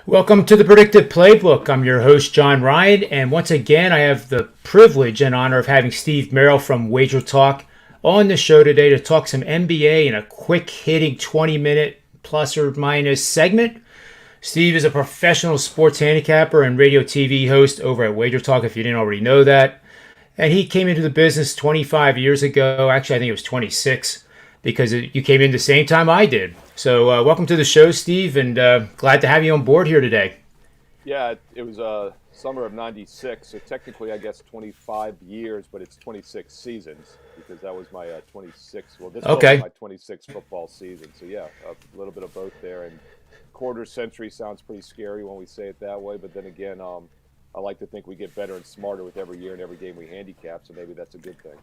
Welcome to the Predictive Playbook. I'm your host, John Ryan, and once again, I have the privilege and honor of having Steve Merril from WagerTalk on the show today to talk some NBA in a quick hitting 20-minute plus or minus segment. Steve is a professional sports handicapper and radio TV host over at WagerTalk, if you didn't already know that. And he came into the business 25 years ago. Actually, I think it was 26 because you came in the same time I did. So welcome to the show, Steve, and glad to have you on board here today. Yeah, it was summer of '96, so technically I guess 25 years, but it's 26 seasons because that was my 26th. Well, this will be my 26th football season. So yeah, a little bit of both there. And quarter century sounds pretty scary when we say it that way, but then again, I like to think we get better and smarter with every year and every game we handicap, so maybe that's a good thing.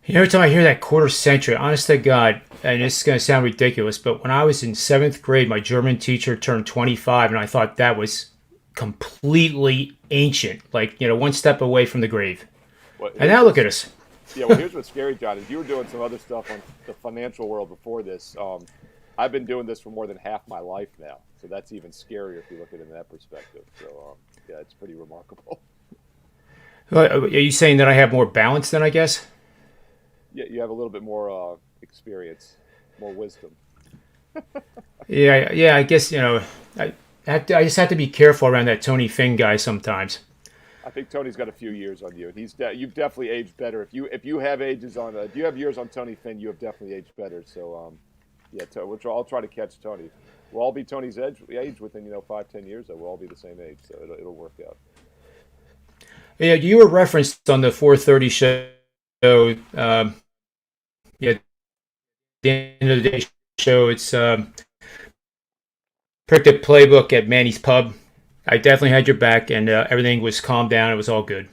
Every time I hear that quarter century, honest to God, and this is going to sound ridiculous, but when I was in 7th grade, my German teacher turned 25, and I thought that was completely ancient, like, one step away from the grave. Well, and now look at us. Yeah, well, here's what's scary, John, is you were doing some other stuff on the financial world before this. I've been doing this for more than half my life now, so that's even scarier if you look at it in that perspective. So, yeah, it's pretty remarkable. Are you saying that I have more balance then, I guess? Yeah, you have a little bit more experience, more wisdom. Yeah, I guess, I just have to be careful around that Tony Finn guy sometimes. I think Tony's got a few years on you, and you've definitely aged better. If you have ages on, if you have years on Tony Finn, you have definitely aged better. So, yeah, I'll try to catch Tony. We'll all be Tony's age within 5-10 years. Though we'll all be the same age, so it'll work out. Yeah, you were referenced on the 4:30 show. Yeah, at the end of the day show, it's Predictive Playbook at Manny's Pub. I definitely had your back, and everything was calmed down. It was all good.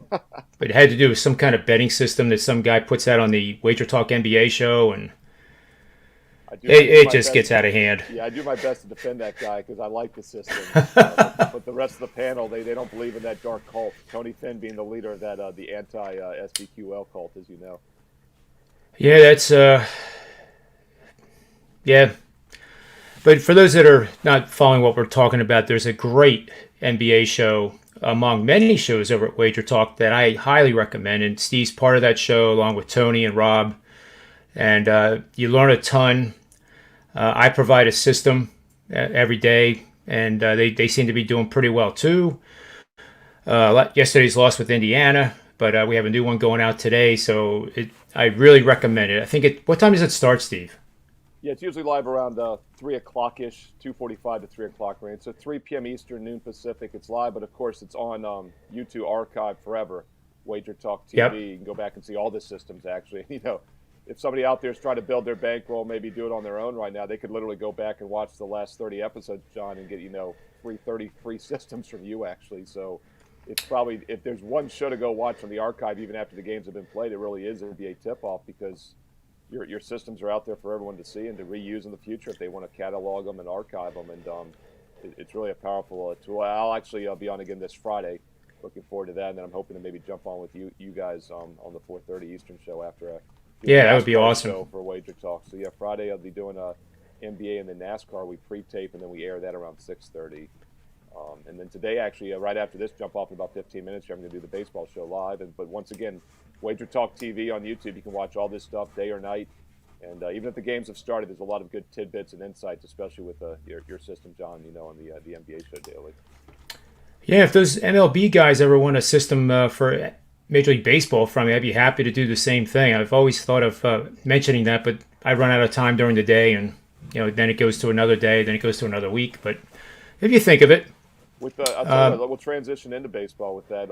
But it had to do with some kind of betting system that some guy puts out on the WagerTalk NBA show, and it just gets out of hand. Yeah, I do my best to defend that guy because I like the system. But the rest of the panel, they don't believe in that dark cult. Tony Finn being the leader of that the anti-SBQL cult, as you know. Yeah, that's yeah. But for those that are not following what we're talking about, there's a great NBA show among many shows over at WagerTalk that I highly recommend. And Steve's part of that show along with Tony and Rob. And you learn a ton. I provide a system every day, and they seem to be doing pretty well too. Yesterday's loss with Indiana, but we have a new one going out today, so I really recommend it. I think what time does it start, Steve? Yeah, it's usually live around 3 o'clock-ish, 2:45 to 3 o'clock range. So 3 p.m. Eastern, noon Pacific. It's live, but of course it's on YouTube archive forever. WagerTalk TV. Yep. You can go back and see all the systems actually. If somebody out there is trying to build their bankroll, maybe do it on their own right now, they could literally go back and watch the last 30 episodes, John, and get 30 free systems from you actually. So it's probably, if there's one show to go watch on the archive even after the games have been played, it really is NBA tip-off because your systems are out there for everyone to see and to reuse in the future if they want to catalog them and archive them. And it's really a powerful tool. I'll actually be on again this Friday. Looking forward to that, and then I'm hoping to maybe jump on with you guys on the 4:30 Eastern show after. Yeah, that would be awesome. For WagerTalk. So yeah, Friday I'll be doing a NBA and then NASCAR. We pre-tape and then we air that around 6:30. And then today, actually, right after this, jump off in about 15 minutes. I'm going to do the baseball show live. But once again, WagerTalk TV on YouTube. You can watch all this stuff day or night. And even if the games have started, there's a lot of good tidbits and insights, especially with your system, John. On the NBA show daily. Yeah, if those MLB guys ever want a system for Major League Baseball from me, I'd be happy to do the same thing. I've always thought of mentioning that, but I run out of time during the day, and then it goes to another day, then it goes to another week. But if you think of it, I'll tell you, we'll transition into baseball with that.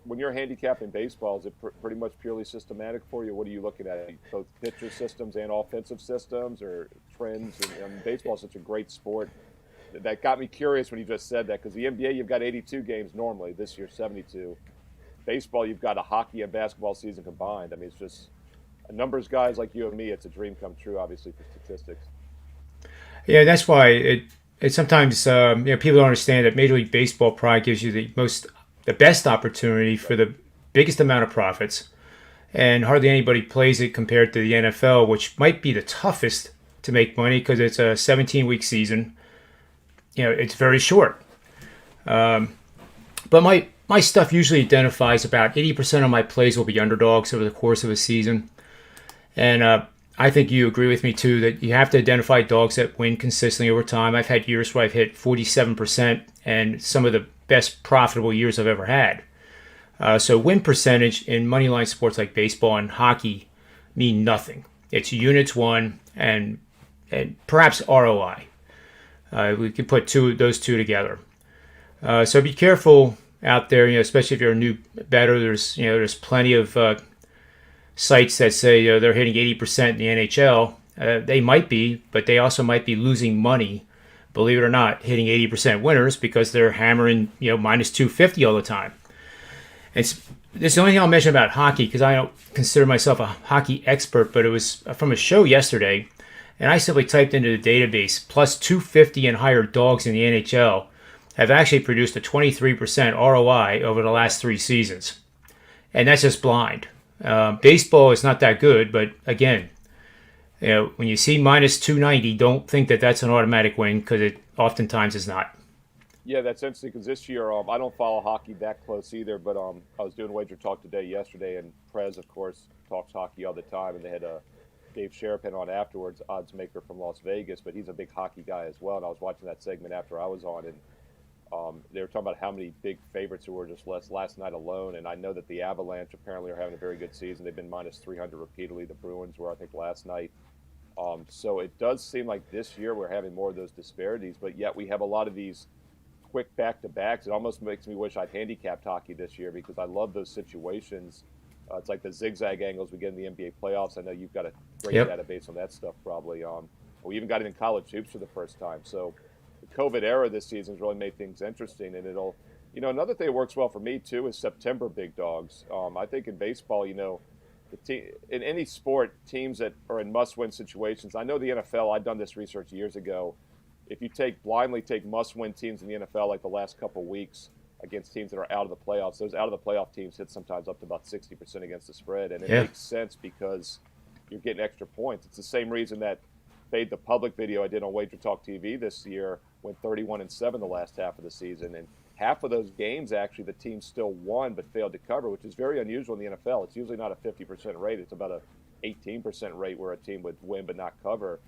When you're handicapping baseball, is it pretty much purely systematic for you? What are you looking at? Both pitcher systems and offensive systems, or trends? And baseball is such a great sport. That got me curious when you just said that, because the NBA, you've got 82 games normally. This year, 72. Baseball, you've got a hockey and basketball season combined. I mean, it's just numbers guys like you and me. It's a dream come true, obviously, for statistics. Yeah, that's why it sometimes people don't understand that Major League Baseball probably gives you the best opportunity for the biggest amount of profits, and hardly anybody plays it compared to the NFL, which might be the toughest to make money because it's a 17-week season. it's very short. But my stuff usually identifies about 80% of my plays will be underdogs over the course of a season. And I think you agree with me, too, that you have to identify dogs that win consistently over time. I've had years where I've hit 47% and some of the best profitable years I've ever had. So win percentage in moneyline sports like baseball and hockey mean nothing. It's units won and perhaps ROI. We can put those two together. So be careful out there, especially if you're a new bettor. There's plenty of sites that say they're hitting 80% in the NHL. They might be, but they also might be losing money, believe it or not, hitting 80% winners because they're hammering minus 250 all the time. This is the only thing I'll mention about hockey because I don't consider myself a hockey expert, but it was from a show yesterday, and I simply typed into the database plus 250 and higher dogs in the NHL have actually produced a 23% ROI over the last 3 seasons. And that's just blind. Baseball is not that good, but again, when you see minus 290, don't think that that's an automatic win because it oftentimes is not. Yeah, that's interesting because this year I don't follow hockey that close either, but I was doing WagerTalk yesterday, and Prez, of course, talks hockey all the time, and they had Dave Sherpin on afterwards, odds maker from Las Vegas, but he's a big hockey guy as well, and I was watching that segment after I was on, and they were talking about how many big favorites there were just last night alone, and I know that the Avalanche apparently are having a very good season. They've been minus 300 repeatedly. The Bruins were, I think, last night. So it does seem like this year we're having more of those disparities, but yet we have a lot of these quick back-to-backs. It almost makes me wish I'd handicapped hockey this year because I love those situations. It's like the zigzag angles we get in the NBA playoffs. I know you've got a great database on that stuff probably. We even got it in college hoops for the first time. So the COVID era this season has really made things interesting, and it'll, another thing that works well for me too is September big dogs. I think in baseball, in any sport, teams that are in must-win situations. I know the NFL. I've done this research years ago. If you blindly take must-win teams in the NFL, like the last couple of weeks against teams that are out of the playoffs, those out of the playoff teams hit sometimes up to about 60% against the spread, and it makes sense because you're getting extra points. It's the same reason that Fade the Public video I did on WagerTalk TV this year went 31-7 the last half of the season, and half of those games actually the team still won but failed to cover, which is very unusual in the NFL. It's usually not a 50% rate; it's about a 18% rate where a team would win but not cover.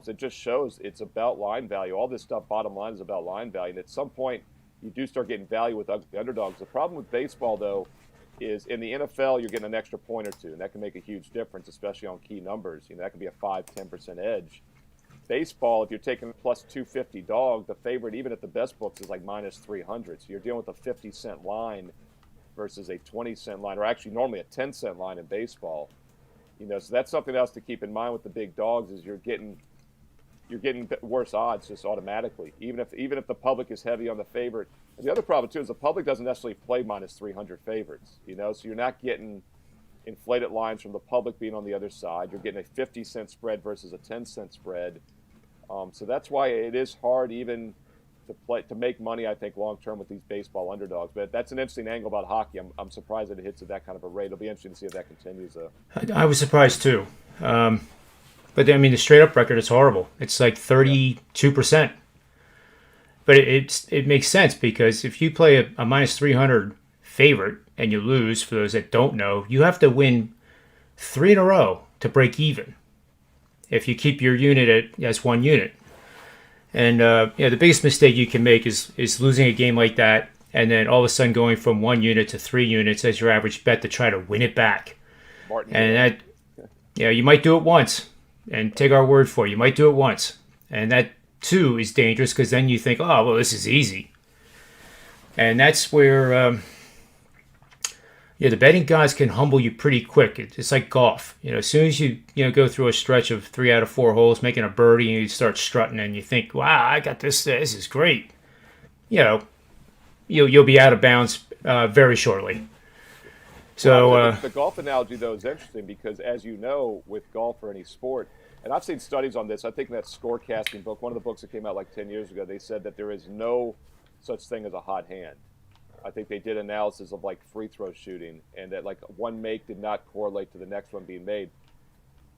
So it just shows it's about line value. All this stuff, bottom line, is about line value. And at some point, you do start getting value with ugly underdogs. The problem with baseball, though, is in the NFL, you're getting an extra point or two, and that can make a huge difference, especially on key numbers. That can be a 5-10% edge. Baseball, if you're taking a plus 250 dog, the favorite, even at the best books, is like minus 300. So you're dealing with a 50-cent line versus a 20-cent line, or actually normally a 10-cent line in baseball. So that's something else to keep in mind with the big dogs is you're getting worse odds just automatically, even if the public is heavy on the favorite. And the other problem too is the public doesn't necessarily play minus 300 favorites, so you're not getting inflated lines from the public being on the other side. You're getting a 50-cent spread versus a 10-cent spread. So that's why it is hard even to make money, I think, long term with these baseball underdogs. But that's an interesting angle about hockey. I'm surprised that it hits at that kind of a rate. It'll be interesting to see if that continues though. I was surprised too. But I mean, the straight up record is horrible. It's like 32%. But it makes sense because if you play a minus 300 favorite and you lose, for those that don't know, you have to win 3 in a row to break even if you keep your unit as one unit. And the biggest mistake you can make is losing a game like that and then all of a sudden going from 1 unit to 3 units as your average bet to try to win it back. And that, you might do it once. And take our word for it, you might do it once. And that, too, is dangerous because then you think, oh, well, this is easy. And that's where, the betting guys can humble you pretty quick. It's like golf. As soon as you go through a stretch of 3 out of 4 holes, making a birdie, and you start strutting and you think, wow, I got this. This is great. You'll be out of bounds very shortly. So the golf analogy, though, is interesting because, as you know, with golf or any sport, and I've seen studies on this. I think in that scorecasting book, one of the books that came out like 10 years ago, they said that there is no such thing as a hot hand. I think they did analysis of like free throw shooting and that like one make did not correlate to the next one being made.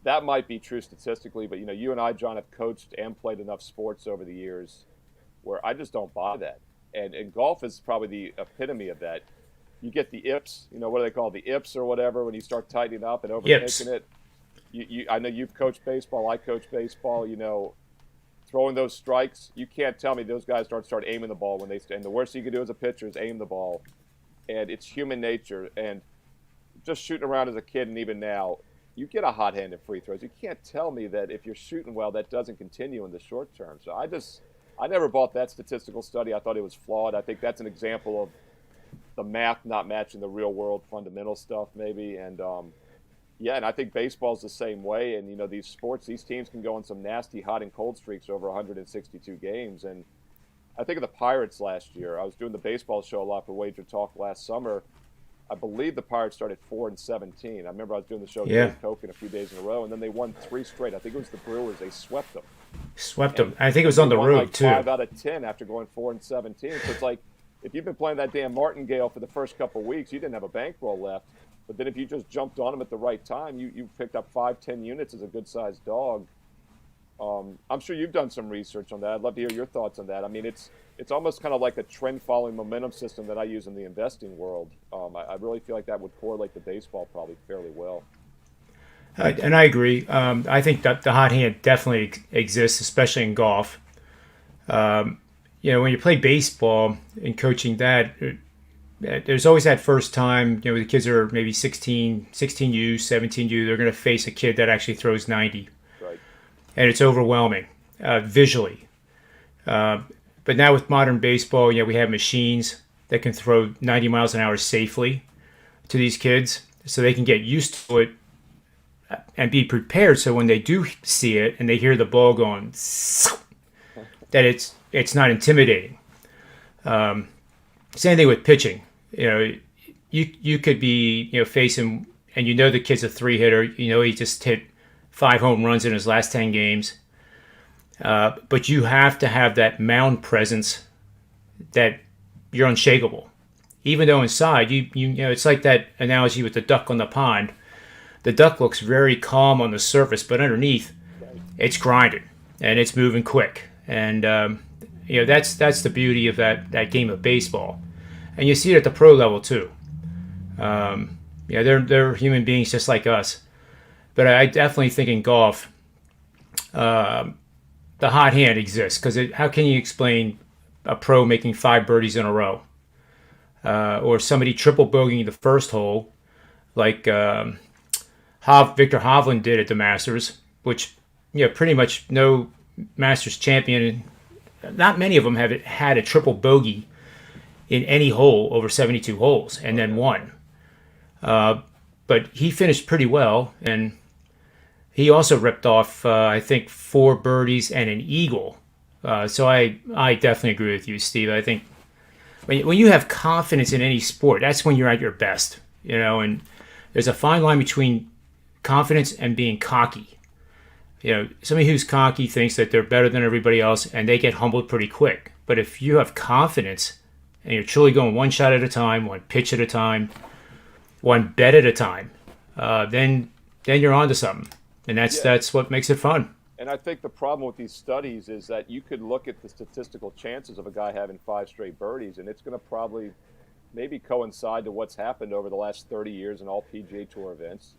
That might be true statistically, but you and I, John, have coached and played enough sports over the years where I just don't buy that. And golf is probably the epitome of that. You get the ips, what do they call it, the ips or whatever, when you start tightening up and Yips. overthinking it. I know you've coached baseball. I coach baseball. Throwing those strikes, you can't tell me those guys don't start aiming the ball when they. And the worst you can do as a pitcher is aim the ball, and it's human nature. And just shooting around as a kid, and even now, you get a hot hand in free throws. You can't tell me that if you're shooting well, that doesn't continue in the short term. So I never bought that statistical study. I thought it was flawed. I think that's an example of the math not matching the real world fundamental stuff, maybe. And and I think baseball's the same way. And these sports, these teams can go on some nasty hot and cold streaks over 162 games. And I think of the Pirates last year. I was doing the baseball show a lot for WagerTalk last summer. I believe the Pirates started 4-17. I remember I was doing the show with Dave Koken a few days in a row, and then they won 3 straight. I think it was the Brewers. They swept them. I think it was on the road, too. 5 out of 10 after going 4-17. So it's like, if you've been playing that damn martingale for the first couple of weeks, you didn't have a bankroll left. But then if you just jumped on them at the right time, you picked up 5-10 units as a good-sized dog. I'm sure you've done some research on that. I'd love to hear your thoughts on that. I mean, it's almost kind of like a trend-following momentum system that I use in the investing world. I really feel like that would correlate to baseball probably fairly well. And I agree. I think that the hot hand definitely exists, especially in golf. When you play baseball and coaching that, there's always that first time, the kids are maybe 16U, 17U, they're going to face a kid that actually throws 90. Right. And it's overwhelming visually. But now with modern baseball, we have machines that can throw 90 miles an hour safely to these kids so they can get used to it and be prepared so when they do see it and they hear the ball going, that it's not intimidating. Same thing with pitching. You could be facing, and the kid's a 3-hitter. He just hit 5 home runs in his last 10 games. But you have to have that mound presence that you're unshakable. Even though inside, it's like that analogy with the duck on the pond. The duck looks very calm on the surface, but underneath, it's grinding and it's moving quick. And that's the beauty of that game of baseball. And you see it at the pro level too. They're human beings just like us. But I definitely think in golf, the hot hand exists because how can you explain a pro making 5 birdies in a row, or somebody triple bogeying the first hole, like Victor Hovland did at the Masters, which pretty much no Masters champion, not many of them have had a triple bogey in any hole over 72 holes and then won. But he finished pretty well, and he also ripped off, I think, 4 birdies and an eagle. So I definitely agree with you, Steve. I think when you have confidence in any sport, that's when you're at your best. And there's a fine line between confidence and being cocky. Somebody who's cocky thinks that they're better than everybody else, and they get humbled pretty quick. But if you have confidence and you're truly going one shot at a time, one pitch at a time, one bet at a time, then you're onto something. And that's what makes it fun. And I think the problem with these studies is that you could look at the statistical chances of a guy having 5 straight birdies, and it's going to probably maybe coincide to what's happened over the last 30 years in all PGA Tour events,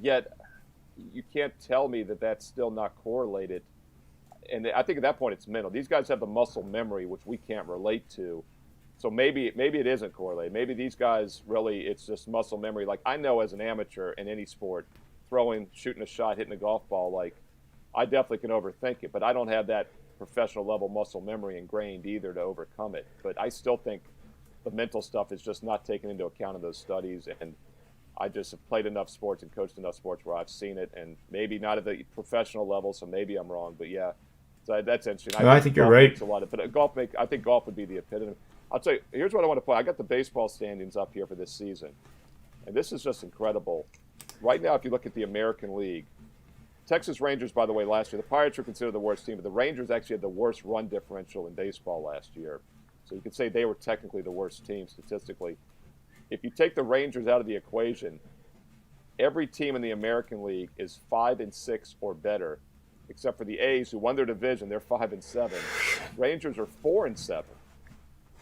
Yet you can't tell me that that's still not correlated. And I think at that point it's mental. These guys have the muscle memory, which we can't relate to. So maybe it isn't correlated. Maybe these guys really, it's just muscle memory. Like I know as an amateur in any sport, shooting a shot, hitting a golf ball, like I definitely can overthink it, but I don't have that professional level muscle memory ingrained either to overcome it. But I still think the mental stuff is just not taken into account in those studies. And I just have played enough sports and coached enough sports where I've seen it, and maybe not at the professional level, so maybe I'm wrong. But yeah, so that's interesting. I think you're right. I think golf would be the epitome. I'll tell you, here's what I want to point. I got the baseball standings up here for this season, and this is just incredible. Right now, if you look at the American League, Texas Rangers, by the way, last year, the Pirates were considered the worst team, but the Rangers actually had the worst run differential in baseball last year. So you could say they were technically the worst team statistically. If you take the Rangers out of the equation, every team in the American League is 5-6 or better except for the A's, who won their division. They're 5-7. Rangers are 4-7.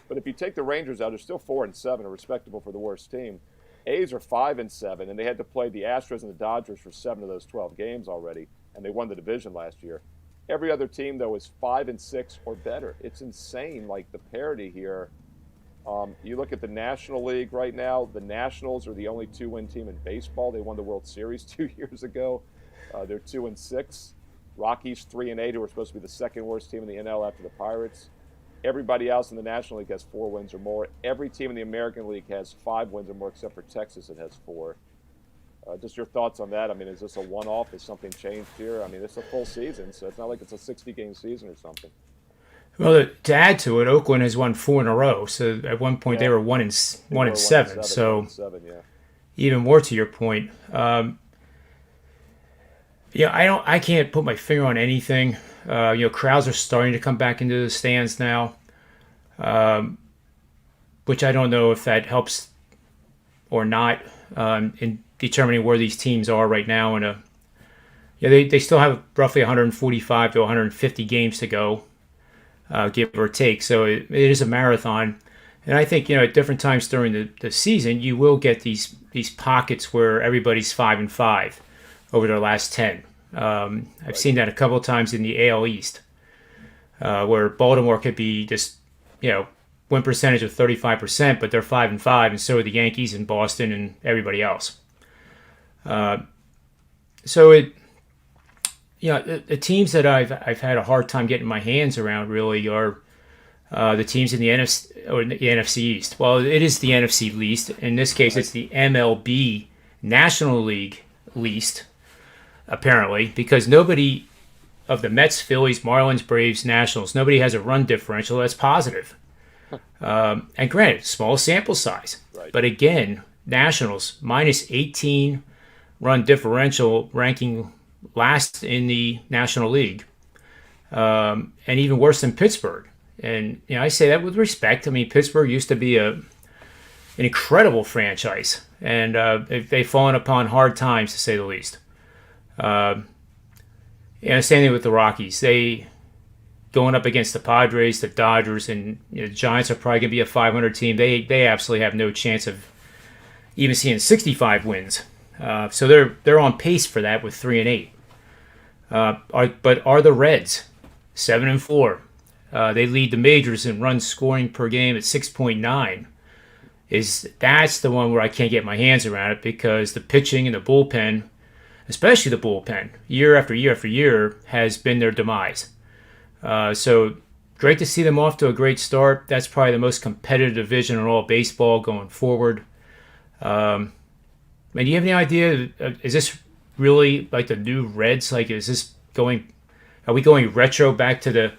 But if you take the Rangers out, they're still 4-7, are respectable for the worst team. A's are 5-7, and they had to play the Astros and the Dodgers for 7 of those 12 games already, and they won the division last year. Every other team, though, is 5-6 or better. It's insane, like the parity here. You look at the National League right now. The Nationals are the only 2-win team in baseball. They won the World Series 2 years ago. They're 2-6. Rockies 3-8, who are supposed to be the second worst team in the NL after the Pirates. Everybody else in the National League has 4 wins or more. Every team in the American League has 5 wins or more, except for Texas, that has 4. Just your thoughts on that. I mean, is this a one-off? Has something changed here? I mean, it's a full season, so it's not like it's a 60-game season or something. Well, to add to it, Oakland has won 4 in a row. So at one point they were 1-7. So 1-7, yeah. Even more to your point. I can't put my finger on anything. Crowds are starting to come back into the stands now, which I don't know if that helps or not in determining where these teams are right now. They still have roughly 145 to 150 games to go, give or take. So it is a marathon. And I think, at different times during the season, you will get these pockets where everybody's 5-5 over their last 10. I've seen that a couple of times in the AL East, where Baltimore could be just, win percentage of 35%, but they're 5-5, and so are the Yankees and Boston and everybody else. The teams that I've had a hard time getting my hands around really are the teams in the NFC East. Well, it is the NFC least. In this case, it's the MLB National League least. Apparently, because nobody of the Mets, Phillies, Marlins, Braves, Nationals, nobody has a run differential that's positive. And granted, small sample size. Right. But again, Nationals, minus 18 run differential, ranking last in the National League. And even worse than Pittsburgh. And I say that with respect. I mean, Pittsburgh used to be an incredible franchise. And they've fallen upon hard times, to say the least. Same thing with the Rockies. They going up against the Padres, the Dodgers, and the Giants are probably going to be a 500 team. They absolutely have no chance of even seeing 65 wins. So they're on pace for that with 3-8. But are the Reds 7-4? They lead the majors in runs scoring per game at 6.9. That's the one where I can't get my hands around it because the pitching and the bullpen, especially the bullpen, year after year after year, has been their demise. So great to see them off to a great start. That's probably the most competitive division in all baseball going forward. Do you have any idea, is this really like the new Reds? Like, are we going retro back to the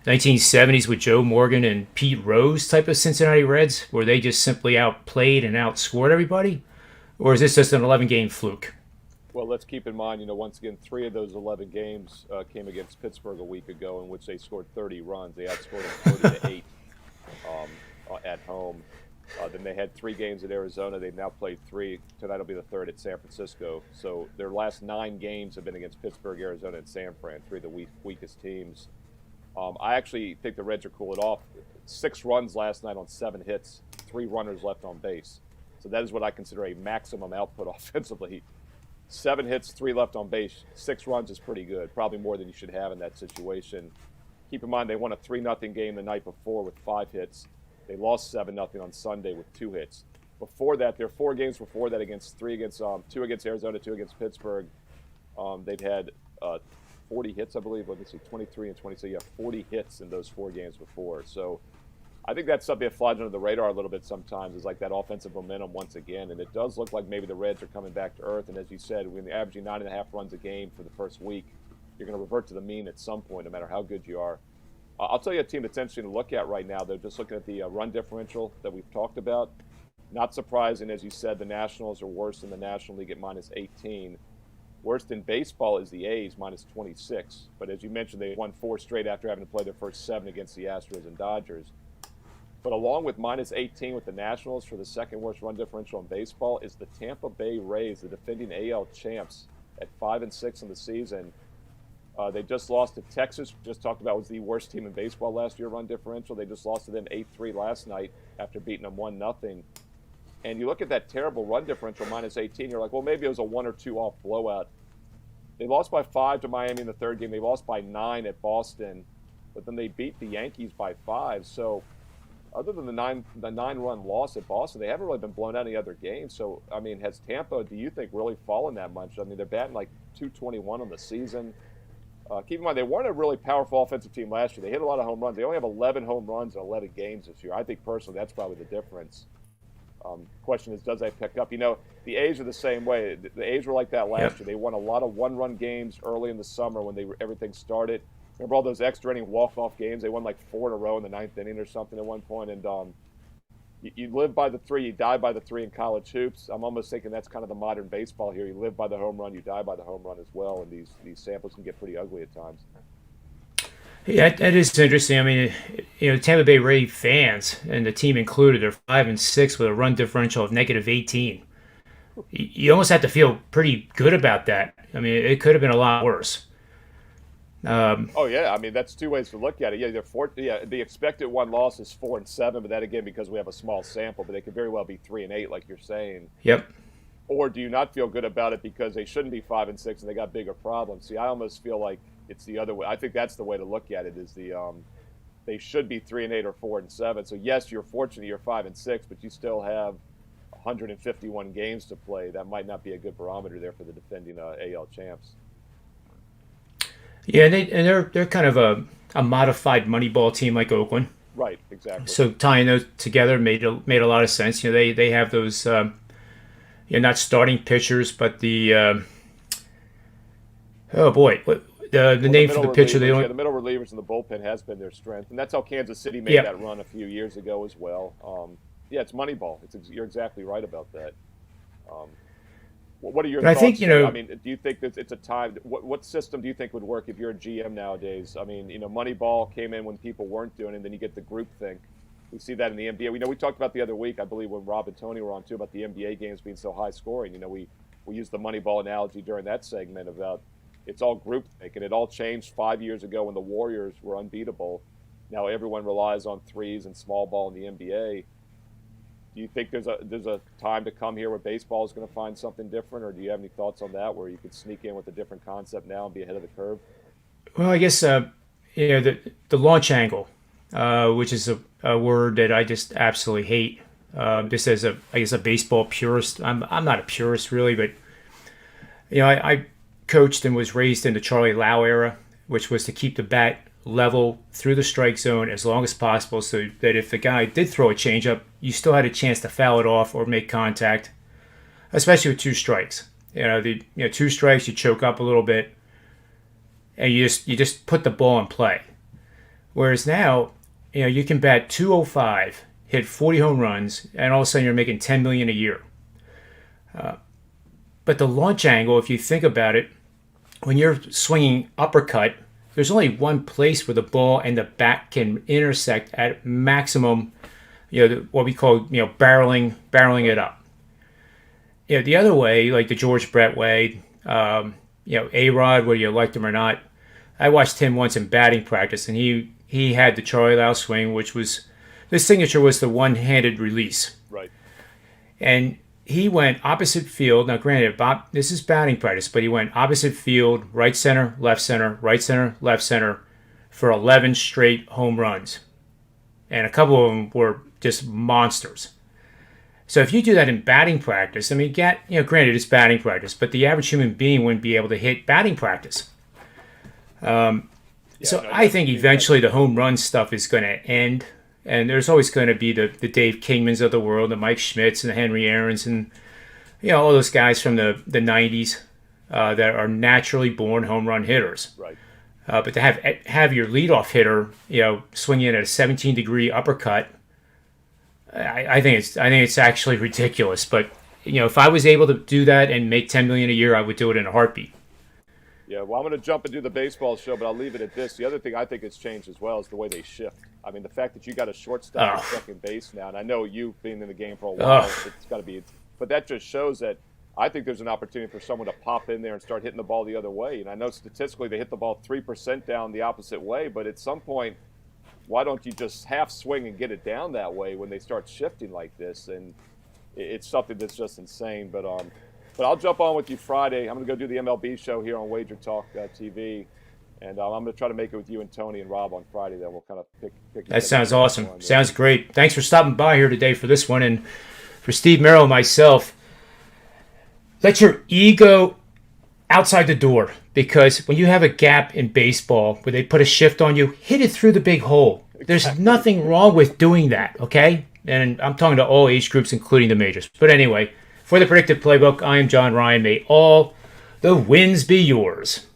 1970s with Joe Morgan and Pete Rose type of Cincinnati Reds, where they just simply outplayed and outscored everybody? Or is this just an 11-game fluke? Well, let's keep in mind, once again, 3 of those 11 games came against Pittsburgh a week ago, in which they scored 30 runs. They outscored them 30-8 at home. Then they had 3 games at Arizona. They've now played 3. Tonight will be the 3rd at San Francisco. So their last 9 games have been against Pittsburgh, Arizona, and San Fran, 3 of the weakest teams. I actually think the Reds are cooling off. 6 runs last night on 7 hits, 3 runners left on base. So that is what I consider a maximum output offensively. 7 hits, 3 left on base, 6 runs is pretty good. Probably more than you should have in that situation. Keep in mind they won a 3-0 game the night before with 5 hits. They lost 7-0 on Sunday with 2 hits. Before that, their 4 games before that against 2 against Arizona, 2 against Pittsburgh. They'd had 40 hits, I believe. Let me see, 23 and 20. So you have 40 hits in those 4 games before. So I think that's something that flies under the radar a little bit sometimes, is like that offensive momentum once again. And it does look like maybe the Reds are coming back to earth. And as you said, when they're averaging 9.5 runs a game for the first week, you're going to revert to the mean at some point, no matter how good you are. I'll tell you a team that's interesting to look at right now. They're just looking at the run differential that we've talked about. Not surprising, as you said, the Nationals are worse than the National League at minus 18. Worst in baseball is the A's, minus 26. But as you mentioned, they won 4 straight after having to play their first 7 against the Astros and Dodgers. But along with minus 18 with the Nationals for the second worst run differential in baseball is the Tampa Bay Rays, the defending AL champs, at 5-6 in the season. They just lost to Texas. Just talked about was the worst team in baseball last year, run differential. They just lost to them 8-3 last night after beating them 1-0. And you look at that terrible run differential, -18. You're like, well, maybe it was a 1 or 2 off blowout. They lost by 5 to Miami in the third game. They lost by 9 at Boston, but then they beat the Yankees by 5. So other than the nine-run loss at Boston, they haven't really been blown out any other games. So, I mean, has Tampa, do you think, really fallen that much? I mean, they're batting like .221 on the season. Keep in mind, they weren't a really powerful offensive team last year. They hit a lot of home runs. They only have 11 home runs in 11 games this year. I think, personally, that's probably the difference. Question is, does that pick up? You know, the A's are the same way. The A's were like that last year. They won a lot of one-run games early in the summer when everything started. Remember all those extra inning walk-off games? They won like 4 in a row in the 9th inning or something at one point. And you live by the 3, you die by the 3 in college hoops. I'm almost thinking that's kind of the modern baseball here. You live by the home run, you die by the home run as well. And these samples can get pretty ugly at times. Yeah, that is interesting. I mean, you know, Tampa Bay Ray fans and the team included are 5-6 with a run differential of -18. You almost have to feel pretty good about that. I mean, it could have been a lot worse. Oh yeah, I mean that's two ways to look at it. Yeah, the expected one loss is 4-7, but that again because we have a small sample. But they could very well be 3-8, like you're saying. Yep. Or do you not feel good about it because they shouldn't be 5-6 and they got bigger problems? See, I almost feel like it's the other way. I think that's the way to look at it. Is they should be 3-8 or 4-7. So yes, you're fortunate you're 5-6, but you still have 151 games to play. That might not be a good barometer there for the defending AL champs. Yeah, and they're kind of a modified Moneyball team like Oakland. Right, exactly. So tying those together made a lot of sense. You know, they have those not starting pitchers, but the oh boy, the name for the pitcher they the middle relievers in the bullpen has been their strength, and that's how Kansas City made that run a few years ago as well. Yeah, it's Moneyball. You're exactly right about that. What are your thoughts? I think, I mean, do you think that it's a time? What system do you think would work if you're a GM nowadays? I mean, Moneyball came in when people weren't doing it, and then you get the group think. We see that in the NBA. We talked about the other week, I believe, when Rob and Tony were on too, about the NBA games being so high scoring. We used the Moneyball analogy during that segment about it's all group think, and it all changed 5 years ago when the Warriors were unbeatable. Now everyone relies on threes and small ball in the NBA. Do you think there's a time to come here where baseball is going to find something different, or do you have any thoughts on that, where you could sneak in with a different concept now and be ahead of the curve? Well, I guess the launch angle, which is a word that I just absolutely hate. Just as a baseball purist, I'm not a purist really, but I coached and was raised in the Charlie Lau era, which was to keep the bat level through the strike zone as long as possible, so that if the guy did throw a changeup, you still had a chance to foul it off or make contact, especially with 2 strikes. 2 strikes, you choke up a little bit, and you just put the ball in play. Whereas now, you can bat .205, hit 40 home runs, and all of a sudden you're making $10 million a year. But the launch angle, if you think about it, when you're swinging uppercut, there's only one place where the ball and the bat can intersect at maximum, what we call, barreling it up. The other way, like the George Brett way, A-Rod, whether you liked him or not, I watched him once in batting practice, and he had the Charlie Lau swing, which was, the signature was the one-handed release. Right. And he went opposite field. Now, granted, this is batting practice, but he went opposite field, right center, left center, right center, left center, for 11 straight home runs. And a couple of them were just monsters. So if you do that in batting practice, I mean, granted, it's batting practice, but the average human being wouldn't be able to hit batting practice. I think eventually the home run stuff is going to end. And there's always going to be the Dave Kingmans of the world, the Mike Schmidts and the Henry Aarons and all those guys from the 90s that are naturally born home run hitters. Right. But to have your leadoff hitter swing in at a 17-degree uppercut, I think it's actually ridiculous. But if I was able to do that and make $10 million a year, I would do it in a heartbeat. Yeah, well, I'm going to jump and do the baseball show, but I'll leave it at this. The other thing I think has changed as well is the way they shift. I mean, the fact that you got a shortstop at second base now, and I know you being in the game for a while, it's got to be, but that just shows that I think there's an opportunity for someone to pop in there and start hitting the ball the other way. And I know statistically they hit the ball 3% down the opposite way, but at some point, why don't you just half swing and get it down that way when they start shifting like this? And it's something that's just insane. But I'll jump on with you Friday. I'm going to go do the MLB show here on WagerTalk TV. And I'm going to try to make it with you and Tony and Rob on Friday. Then we'll kind of pick. That sounds awesome. Sounds great. Thanks for stopping by here today for this one. And for Steve Merril and myself, let your ego outside the door, because when you have a gap in baseball where they put a shift on you, hit it through the big hole. There's nothing wrong with doing that, okay? And I'm talking to all age groups, including the majors. But anyway, for the Predictive Playbook, I am John Ryan. May all the wins be yours.